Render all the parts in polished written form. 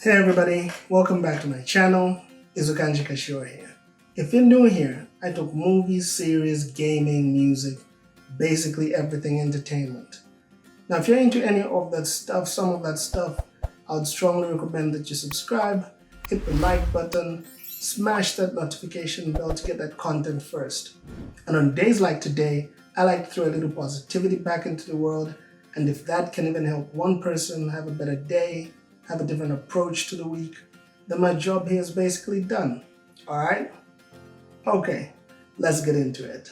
Hey everybody, welcome back to my channel. Izukanji Kashiwa here. If you're new here, I talk movies, series, gaming, music, basically everything entertainment. Now if you're into any of that stuff, some of that stuff, I would strongly recommend that you subscribe, hit the like button, smash that notification bell to get that content first. And on days like today, I like to throw a little positivity back into the world, and if that can even help one person have a better day, have a different approach to the week, then my job here is basically done. Alright? Okay, let's get into it.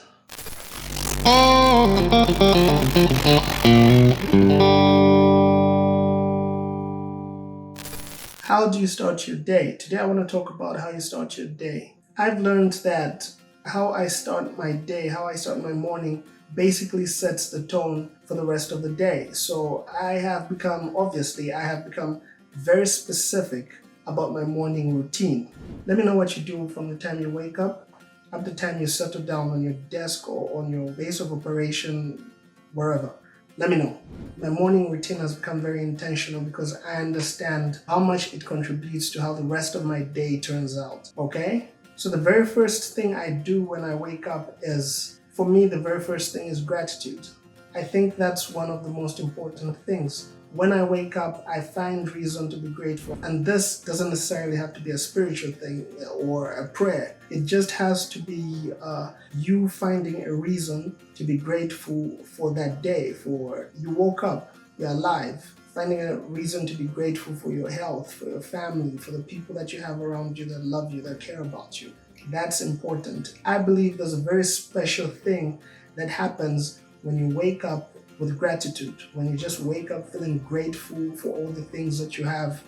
How do you start your day? Today I want to talk about how you start your day. I've learned that how I start my day, how I start my morning, basically sets the tone for the rest of the day. So I have become very specific about my morning routine. Let me know what you do from the time you wake up up to the time you settle down on your desk or on your base of operation, wherever. Let me know. My morning routine has become very intentional because I understand how much it contributes to how the rest of my day turns out, okay? So the very first thing I do when I wake up is, for me, the very first thing is gratitude. I think that's one of the most important things. When I wake up, I find reason to be grateful. And this doesn't necessarily have to be a spiritual thing or a prayer. It just has to be you finding a reason to be grateful for that day. For you woke up, you're alive. Finding a reason to be grateful for your health, for your family, for the people that you have around you that love you, that care about you. That's important. I believe there's a very special thing that happens when you wake up with gratitude, when you just wake up feeling grateful for all the things that you have,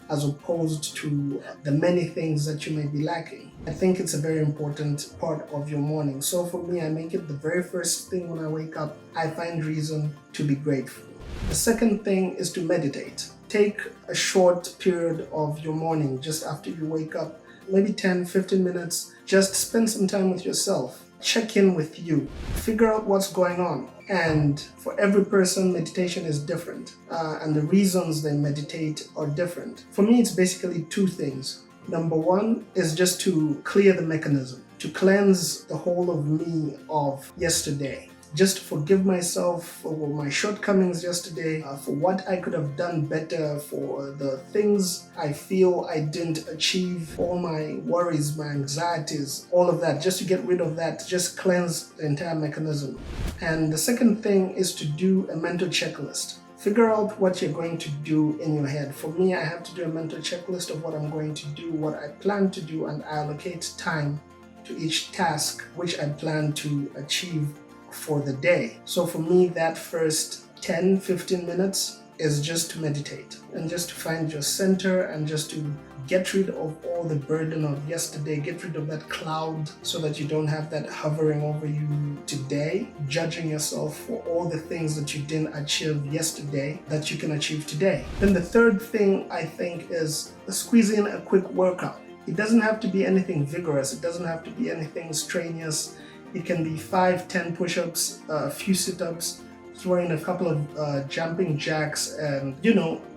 as opposed to the many things that you may be lacking. I think it's a very important part of your morning. So for me, I make it the very first thing when I wake up. I find reason to be grateful. The second thing is to meditate. Take a short period of your morning just after you wake up, maybe 10-15 minutes. Just spend some time with yourself. Check in with you. Figure out what's going on. And for every person, meditation is different. And the reasons they meditate are different. For me, it's basically two things. Number one is just to clear the mechanism, to cleanse the whole of me of yesterday. Just to forgive myself for my shortcomings yesterday, for what I could have done better, for the things I feel I didn't achieve, all my worries, my anxieties, all of that, just to get rid of that, just cleanse the entire mechanism. And the second thing is to do a mental checklist. Figure out what you're going to do in your head. For me, I have to do a mental checklist of what I'm going to do, what I plan to do, and I allocate time to each task which I plan to achieve for the day. So for me, that first 10-15 minutes is just to meditate and just to find your center and just to get rid of all the burden of yesterday, get rid of that cloud so that you don't have that hovering over you today, judging yourself for all the things that you didn't achieve yesterday that you can achieve today. Then the third thing I think is squeeze in a quick workout. It doesn't have to be anything vigorous. It doesn't have to be anything strenuous. It can be 5-10 push-ups, a few sit-ups, throw in a couple of jumping jacks, and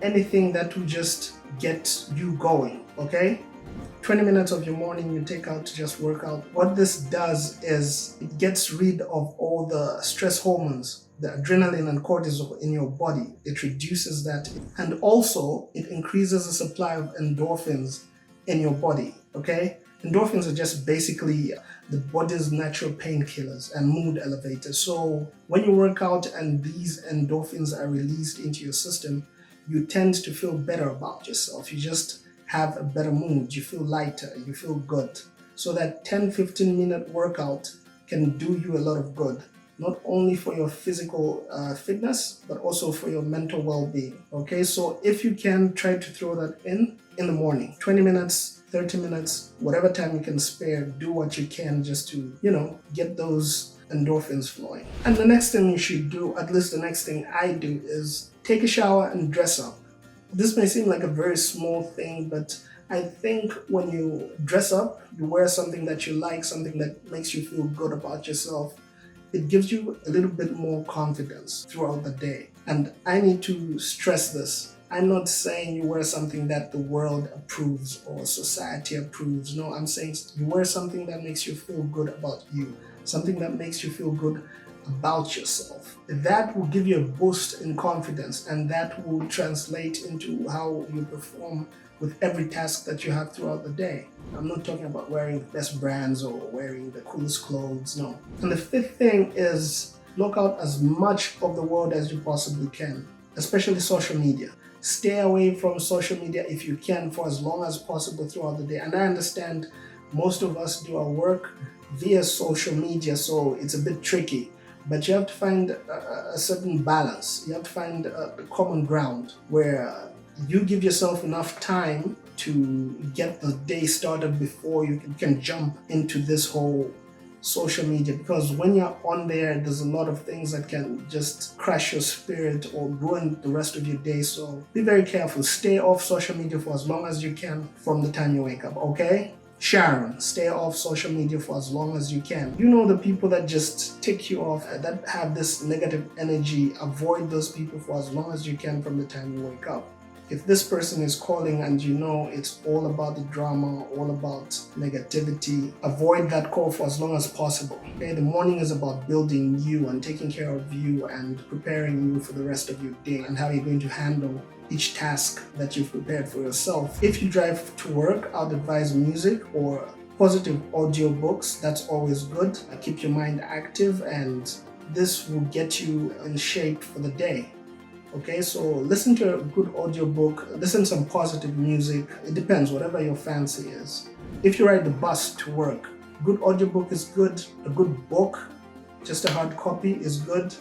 anything that will just get you going, okay? 20 minutes of your morning you take out to just work out. What this does is it gets rid of all the stress hormones, the adrenaline and cortisol in your body. It reduces that, and also it increases the supply of endorphins in your body, okay? Endorphins are just basically the body's natural painkillers and mood elevators. So when you work out and these endorphins are released into your system, you tend to feel better about yourself. You just have a better mood. You feel lighter. You feel good. So that 10-15 minute workout can do you a lot of good, not only for your physical fitness, but also for your mental well-being. Okay, so if you can, try to throw that in the morning, 20 minutes, 30 minutes, whatever time you can spare, do what you can just to, get those endorphins flowing. And the next thing you should do, at least the next thing I do, is take a shower and dress up. This may seem like a very small thing, but I think when you dress up, you wear something that you like, something that makes you feel good about yourself, it gives you a little bit more confidence throughout the day. And I need to stress this. I'm not saying you wear something that the world approves or society approves. No, I'm saying you wear something that makes you feel good about you, something that makes you feel good about yourself. That will give you a boost in confidence, and that will translate into how you perform with every task that you have throughout the day. I'm not talking about wearing the best brands or wearing the coolest clothes, no. And the fifth thing is block out as much of the world as you possibly can, especially social media. Stay away from social media if you can for as long as possible throughout the day. And I understand most of us do our work via social media, so it's a bit tricky. But you have to find a certain balance. You have to find a common ground where you give yourself enough time to get the day started before you can jump into this whole social media, because when you're on there's a lot of things that can just crush your spirit or ruin the rest of your day. So be very careful. Stay off social media for as long as you can from the time you wake up, okay? Sharon, stay off social media for as long as you can. You know, the people that just tick you off, that have this negative energy, avoid those people for as long as you can from the time you wake up. If this person is calling and you know it's all about the drama, all about negativity, avoid that call for as long as possible. Okay, the morning is about building you and taking care of you and preparing you for the rest of your day and how you're going to handle each task that you've prepared for yourself. If you drive to work, I'd advise music or positive audio books. That's always good. Keep your mind active, and this will get you in shape for the day. Okay, so listen to a good audiobook, listen to some positive music. It depends, whatever your fancy is. If you ride the bus to work, good audiobook is good. A good book, just a hard copy, is good.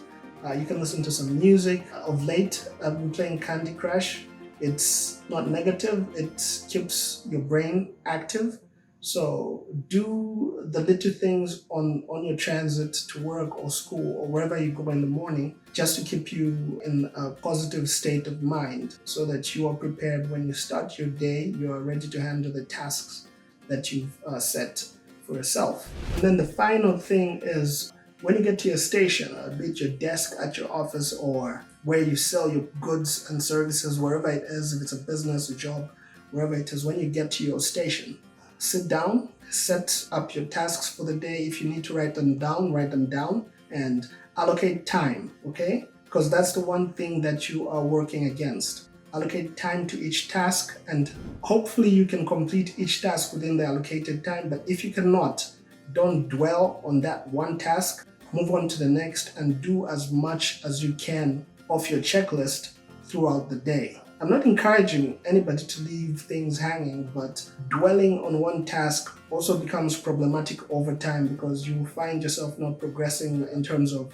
You can listen to some music. Of late, I've been playing Candy Crush. It's not negative, it keeps your brain active. So do the little things on your transit to work or school or wherever you go in the morning, just to keep you in a positive state of mind so that you are prepared when you start your day, you are ready to handle the tasks that you've set for yourself. And then the final thing is, when you get to your station, be it your desk at your office or where you sell your goods and services, wherever it is, if it's a business, a job, wherever it is, when you get to your station, sit down, set up your tasks for the day. If you need to write them down, and allocate time, okay? Because that's the one thing that you are working against. Allocate time to each task, and hopefully you can complete each task within the allocated time. But if you cannot, don't dwell on that one task. Move on to the next and do as much as you can off your checklist throughout the day. I'm not encouraging anybody to leave things hanging, but dwelling on one task also becomes problematic over time, because you find yourself not progressing in terms of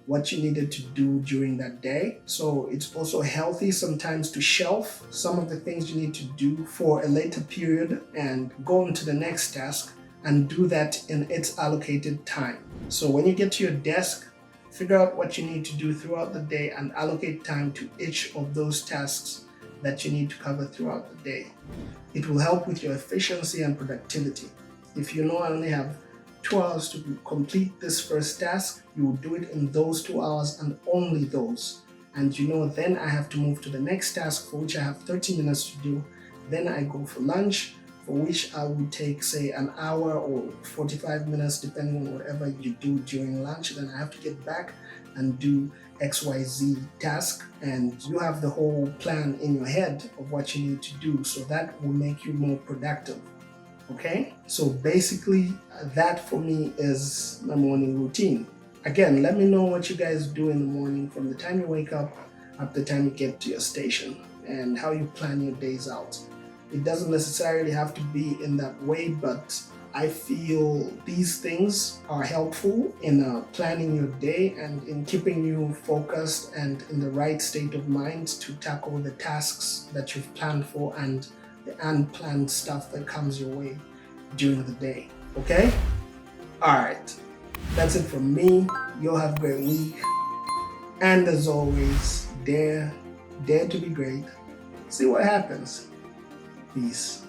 what you needed to do during that day. So it's also healthy sometimes to shelf some of the things you need to do for a later period and go on to the next task and do that in its allocated time. So when you get to your desk, figure out what you need to do throughout the day and allocate time to each of those tasks that you need to cover throughout the day. It will help with your efficiency and productivity. If you know I only have 2 hours to complete this first task, you will do it in those 2 hours and only those. And you know, then I have to move to the next task, for which I have 30 minutes to do. Then I go for lunch, for which I would take, say, an hour or 45 minutes, depending on whatever you do during lunch. Then I have to get back and do XYZ task, and you have the whole plan in your head of what you need to do, so that will make you more productive. Okay, so basically that for me is my morning routine. Again, let me know what you guys do in the morning from the time you wake up to the time you get to your station, and how you plan your days out. It doesn't necessarily have to be in that way, but I feel these things are helpful in planning your day and in keeping you focused and in the right state of mind to tackle the tasks that you've planned for and the unplanned stuff that comes your way during the day. Okay? Alright. That's it from me. You'll have a great week. And as always, dare to be great. See what happens. Peace.